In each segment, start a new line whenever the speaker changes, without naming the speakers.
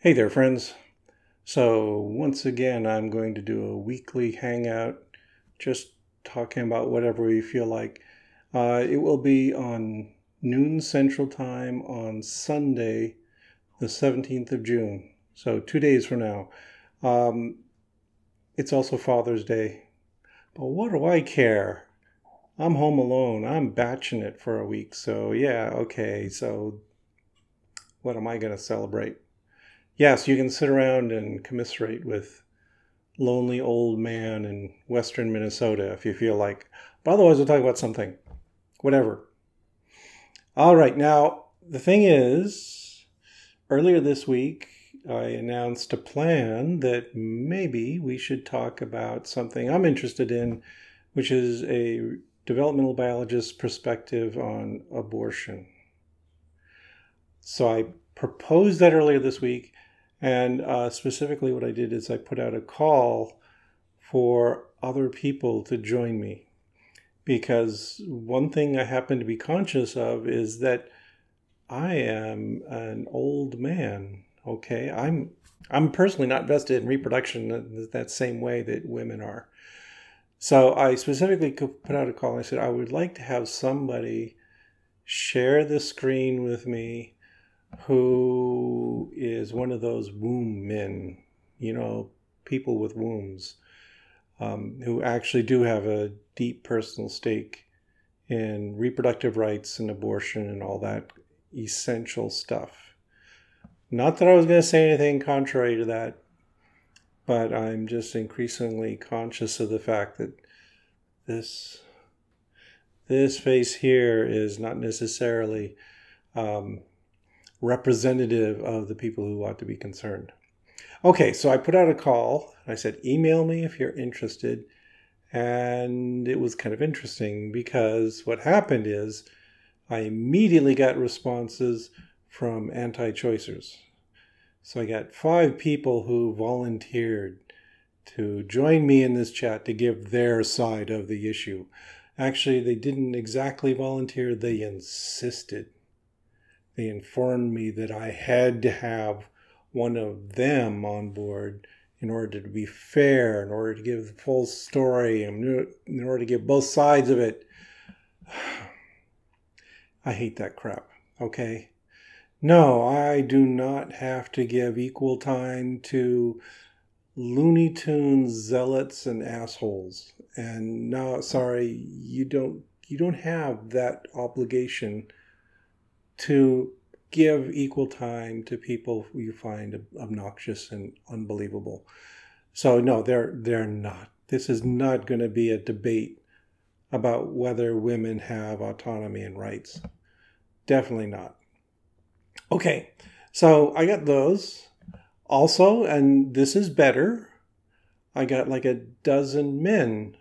Hey there, friends. So, once again, I'm going to do a weekly hangout, just talking about whatever we feel like. It will be on noon Central Time on Sunday, the 17th of June. So, 2 days from now. Um, it's also Father's Day. But what do I care? I'm home alone. I'm batching it for a week. So, yeah, okay. So, what am I going to celebrate? Yes, you can sit around and commiserate with lonely old man in western Minnesota if you feel like. But otherwise, we'll talk about something. Whatever. All right, now, the thing is, earlier this week, I announced a plan that maybe we should talk about something I'm interested in, which is a developmental biologist's perspective on abortion. So I proposed that earlier this week, and specifically what I did is I put out a call for other people to join me. Because one thing I happen to be conscious of is that I am an old man. Okay, I'm personally not vested in reproduction in that same way that women are. So I specifically put out a call and I said I would like to have somebody share the screen with me who is one of those womb men, people with wombs, who actually do have a deep personal stake in reproductive rights and abortion and all that essential stuff. Not that I was going to say anything contrary to that, but I'm just increasingly conscious of the fact that this face here is not necessarily representative of the people who ought to be concerned. Okay, so I put out a call. I said, email me if you're interested. And it was kind of interesting because what happened is I immediately got responses from anti-choicers. So I got 5 people who volunteered to join me in this chat to give their side of the issue. Actually, they didn't exactly volunteer, they insisted. They informed me that I had to have one of them on board in order to be fair, in order to give the full story, in order to give both sides of it. I hate that crap, okay? No, I do not have to give equal time to Looney Tunes zealots and assholes. And no, sorry, you don't have that obligation to give equal time to people who you find obnoxious and unbelievable. So no, they're not. This is not going to be a debate about whether women have autonomy and rights. Definitely not. Okay, so I got those. Also, and this is better, I got like a dozen men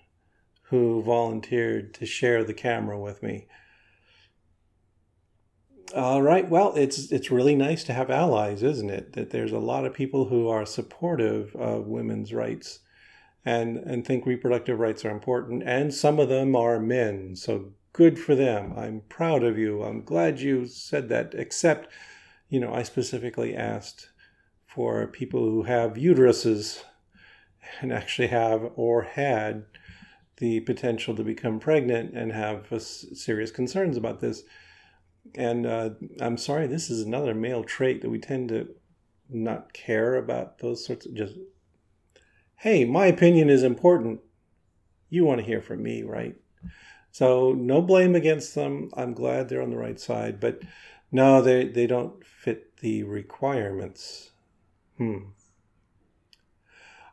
who volunteered to share the camera with me. All right. Well, it's really nice to have allies, isn't it? That there's a lot of people who are supportive of women's rights and think reproductive rights are important, and some of them are men. So good for them. I'm proud of you. I'm glad you said that. Except, I specifically asked for people who have uteruses and actually have or had the potential to become pregnant and have serious concerns about this. And I'm sorry, this is another male trait that we tend to not care about those sorts of just, hey, my opinion is important. You want to hear from me, right? So no blame against them. I'm glad they're on the right side. But no, they don't fit the requirements.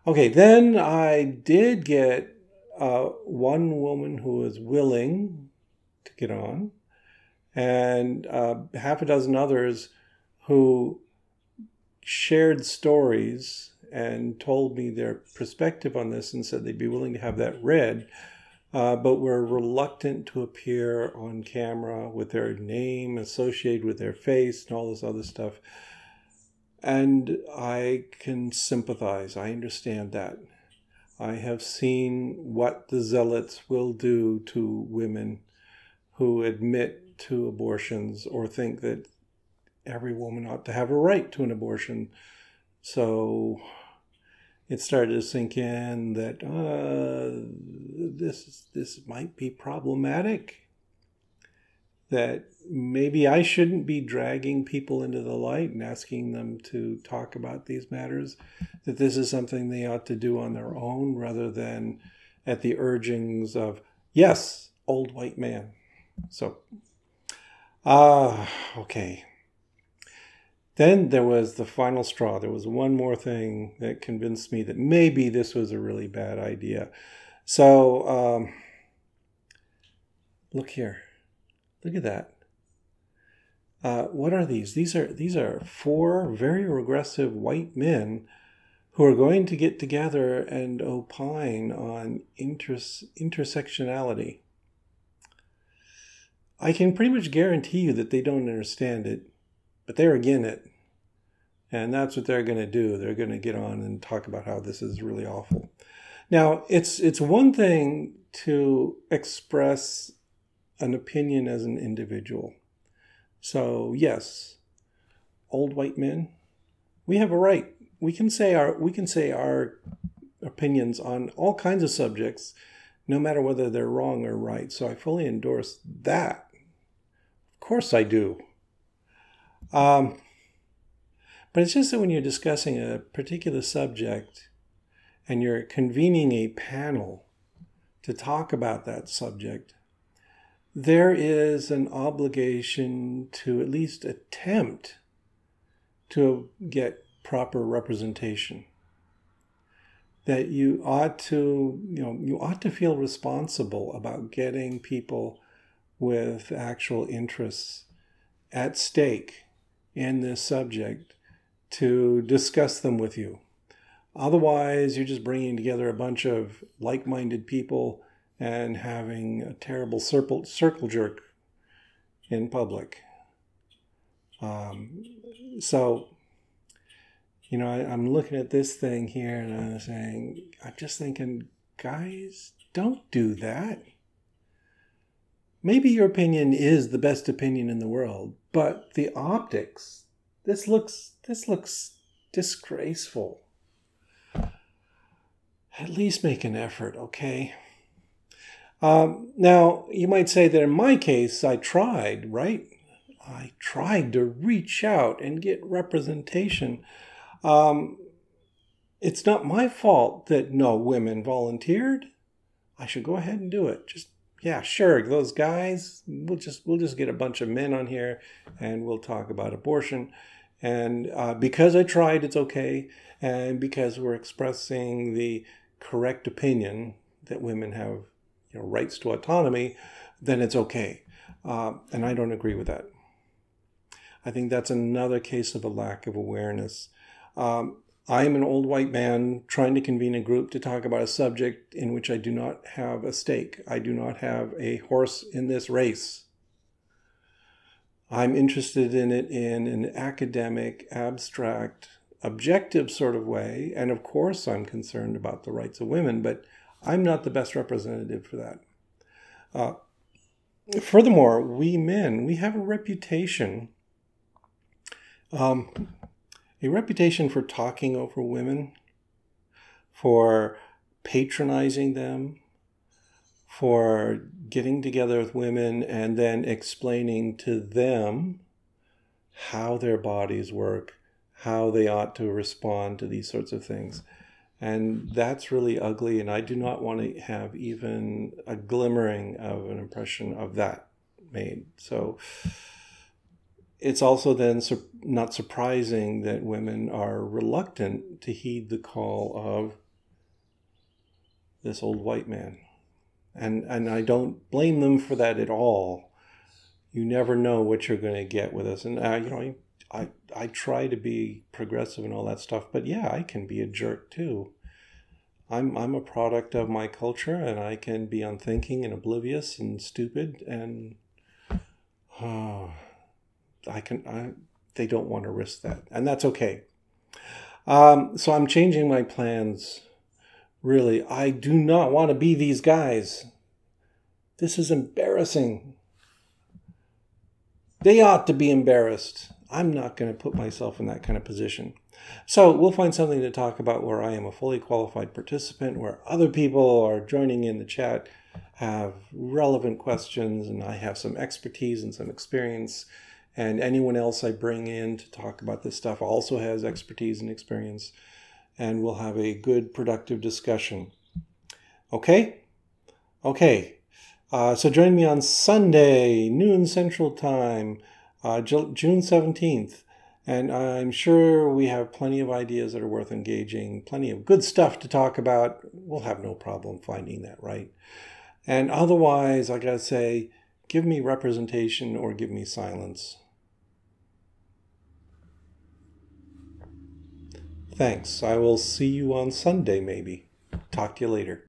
Okay, then I did get one woman who was willing to get on, and half a dozen others who shared stories and told me their perspective on this and said they'd be willing to have that read, but were reluctant to appear on camera with their name associated with their face and all this other stuff. And I can sympathize. I understand that. I have seen what the zealots will do to women who admit to abortions or think that every woman ought to have a right to an abortion. So it started to sink in that this might be problematic, that maybe I shouldn't be dragging people into the light and asking them to talk about these matters, that this is something they ought to do on their own rather than at the urgings of, yes, old white man. So, okay. Then there was the final straw. There was one more thing that convinced me that maybe this was a really bad idea. So, look here. Look at that. What are these? These are 4 very regressive white men who are going to get together and opine on intersectionality. I can pretty much guarantee you that they don't understand it, but they're again it. And that's what they're going to do. They're going to get on and talk about how this is really awful. Now, it's one thing to express an opinion as an individual. So, yes, old white men, we have a right. We can say our opinions on all kinds of subjects, no matter whether they're wrong or right. So I fully endorse that. Of course I do. But it's just that when you're discussing a particular subject and you're convening a panel to talk about that subject, there is an obligation to at least attempt to get proper representation. That you ought to feel responsible about getting people with actual interests at stake in this subject to discuss them with you. Otherwise, you're just bringing together a bunch of like-minded people and having a terrible circle jerk in public. So, I'm looking at this thing here and I'm just thinking, guys, don't do that. Maybe your opinion is the best opinion in the world, but the optics, this looks disgraceful. At least make an effort, okay? Now, you might say that in my case, I tried, right? I tried to reach out and get representation. It's not my fault that no women volunteered. I should go ahead and do it. Yeah, sure, those guys, we'll just get a bunch of men on here and we'll talk about abortion. And because I tried, it's okay. And because we're expressing the correct opinion that women have rights to autonomy, then it's okay. And I don't agree with that. I think that's another case of a lack of awareness. I am an old white man trying to convene a group to talk about a subject in which I do not have a stake. I do not have a horse in this race. I'm interested in it in an academic, abstract, objective sort of way. And of course, I'm concerned about the rights of women, but I'm not the best representative for that. Furthermore, we men, we have a reputation for talking over women, for patronizing them, for getting together with women and then explaining to them how their bodies work, how they ought to respond to these sorts of things. And that's really ugly, and I do not want to have even a glimmering of an impression of that made. So it's also then not surprising that women are reluctant to heed the call of this old white man. And I don't blame them for that at all. You never know what you're going to get with us. And, I try to be progressive and all that stuff, but yeah, I can be a jerk too. I'm a product of my culture, and I can be unthinking and oblivious and stupid, and they don't want to risk that, and that's okay. So I'm changing my plans. Really, I do not want to be these guys. This is embarrassing. They ought to be embarrassed. I'm not going to put myself in that kind of position. So we'll find something to talk about where I am a fully qualified participant, where other people are joining in the chat, have relevant questions, and I have some expertise and some experience. And anyone else I bring in to talk about this stuff also has expertise and experience. And we'll have a good, productive discussion. Okay? Okay. So join me on Sunday, noon Central Time, June 17th. And I'm sure we have plenty of ideas that are worth engaging, plenty of good stuff to talk about. We'll have no problem finding that, right? And otherwise, I gotta say, give me representation or give me silence. Thanks. I will see you on Sunday, maybe. Talk to you later.